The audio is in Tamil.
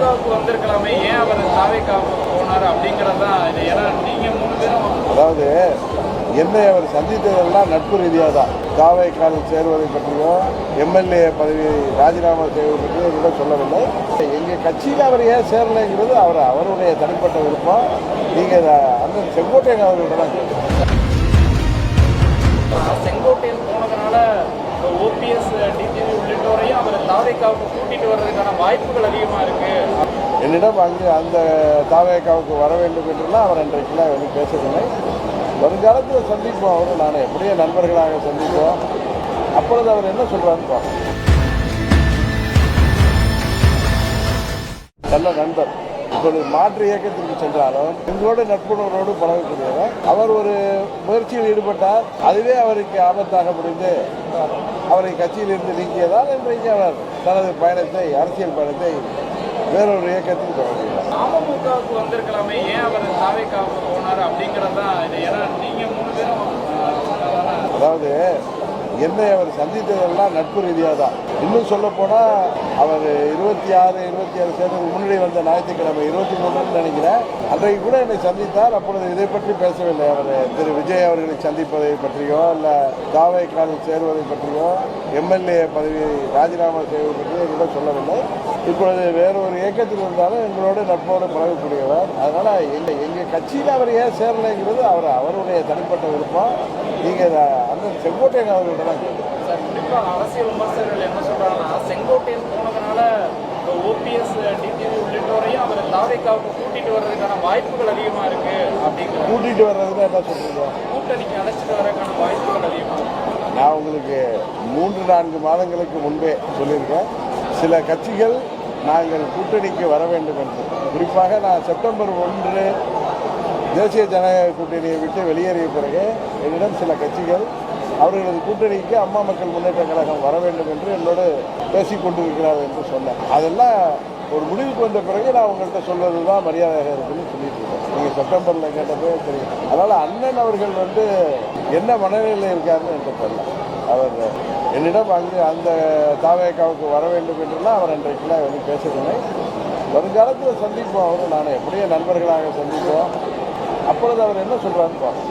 அமமுகவுக்கு வந்திருக்கலாமே, ஏன் அவர் தாவேக்காவுக்கு போனார் அப்படிங்கிறது தான் இது. ஏன்னா நீங்கள் 3 பேரும் அதாவது என்னை அவர் சந்தித்ததெல்லாம் நட்பு ரீதியாக தான். தாவேக்காவில் சேருவதை பற்றியோ எம்எல்ஏ பதவி ராஜினாமா செய்வதை பற்றியோ கூட சொல்லவில்லை. எங்கள் கட்சியில் அவர் ஏன் சேரலைங்கிறது அவருடைய தனிப்பட்ட விருப்பம். நீங்கள் அண்ணன் செங்கோட்டையன் அவர்கள்ட்ட தான் கேட்கணும். செங்கோட்டையன் போனதுனால ஓபிஎஸ் டிடிவி உள்ளிட்டோரையும் அவர் தாவேக்காவுக்கு கூட்டிட்டு வர்றதுக்கான வாய்ப்புகள் அதிகமாக இருக்கு. என்னிடம் அங்கு அந்த தாவேக்காவுக்கு வர வேண்டும் என்றெல்லாம் அவர் அன்றைக்கெல்லாம் வந்து பேசவில்லை. வருங்காலத்தில் சந்திப்போம், அவரும் நானும் எப்படியே நண்பர்களாக சந்திப்போம். அப்பொழுது அவர் என்ன சொல்றாருன்னு பார்ப்போம். நல்ல நண்பர். இப்பொழுது மாற்று இயக்கத்திற்கு சென்றாலும் எங்களோடு நட்புணர்வோடு பழகக்கூடியவர். அவர் ஒரு முயற்சியில் ஈடுபட்டார், அதுவே அவருக்கு ஆபத்தாக முடிந்து அவரை கட்சியிலிருந்து நீக்கியதால் இன்றைக்கு அவர் தனது பயணத்தை, அரசியல் பயணத்தை வேறொரு இயக்கத்தில் தொடங்குகிறார். அமமுகவுக்கு வந்திருக்கலாமே, ஏன் அவர் தாவேக்காவுக்கு போனார் அப்படிங்கிறது தான் இது. ஏன்னா நீங்கள் 3 பேரும் அதாவது என்னை அவர் சந்தித்ததெல்லாம் நட்பு ரீதியாக தான். இன்னும் சொல்லப்போனால் அவர் 26 சேர்ந்து முன்னாடி வந்த ஞாயிற்றுக்கிழமை 23 நினைக்கிறேன், அன்றைக்கு கூட என்னை சந்தித்தார். அப்பொழுது இதை பற்றி பேசவில்லை. அவர் திரு விஜய் அவர்களை சந்திப்பதை பற்றியோ இல்லை தாவேக்காவில் சேருவதை பற்றியோ எம்எல்ஏ பதவி ராஜினாமா செய்வதை பற்றியோ கூட சொல்லவில்லை. இப்பொழுது வேறொரு இயக்கத்தில் இருந்தாலும் எங்களோட நட்போடு பழகக்கூடியவர். அதனால் எங்கள் கட்சியில் அவர் ஏன் சேரலைங்கிறது அவருடைய தனிப்பட்ட விருப்பம். நீங்கள் அண்ணன் செங்கோட்டையன் அவர்கள்ட்ட தான் கேட்கணும். சார், குறிப்பாக அரசியல் விமர்சகர்கள் என்ன சொல்கிறாங்கன்னா, செங்கோட்டையன் போனதுனால ஓபிஎஸ் டிடிவி உள்ளிட்டோரையும் அவர் தாவேக்காவுக்கு கூட்டிட்டு வர்றதுக்கான வாய்ப்புகள் அதிகமாக இருக்கு அப்படிங்கிற. கூட்டிகிட்டு வர்றதுன்னா என்ன சொல்கிறீங்க? கூட்டணிக்கு அழைச்சிட்டு வர்றதுக்கான வாய்ப்புகள் அதிகமாக இருக்கு. நான் உங்களுக்கு 3-4 மாதங்களுக்கு முன்பே சொல்லியிருக்கேன், சில கட்சிகள் நாங்கள் கூட்டணிக்கு வர வேண்டும் என்று. குறிப்பாக நான் செப்டம்பர் 1 தேசிய ஜனநாயக கூட்டணியை விட்டு வெளியேறிய பிறகு என்னிடம் சில கட்சிகள் அவர்களது கூட்டணிக்கு அம்மா மக்கள் முன்னேற்ற கழகம் வர வேண்டும் என்று என்னோடு பேசிக் கொண்டிருக்கிறார்கள் என்று சொன்னேன். அதெல்லாம் ஒரு முடிவுக்கு வந்த பிறகு நான் உங்கள்கிட்ட சொல்வது தான் மரியாதையாக இருக்குன்னு சொல்லிட்டு இருக்கேன். நீங்கள் செப்டம்பரில் கேட்டப்பே தெரியும். அதனால் அண்ணன் அவர்கள் வந்து என்ன மனநிலையில் இருக்காருன்னு எனக்கு தெரியல. அவர் என்னிடம் அங்கு அந்த தாவேக்காவுக்கு வர வேண்டும் என்றெல்லாம் அவர் அன்றைக்கெல்லாம் வந்து பேசவில்லை. வருங்காலத்தில் சந்திப்போம், அவரும் நானும் எப்படியே நண்பர்களாக சந்திப்போம். அப்பொழுது அவர் என்ன சொல்கிறாருன்னு பார்ப்போம்.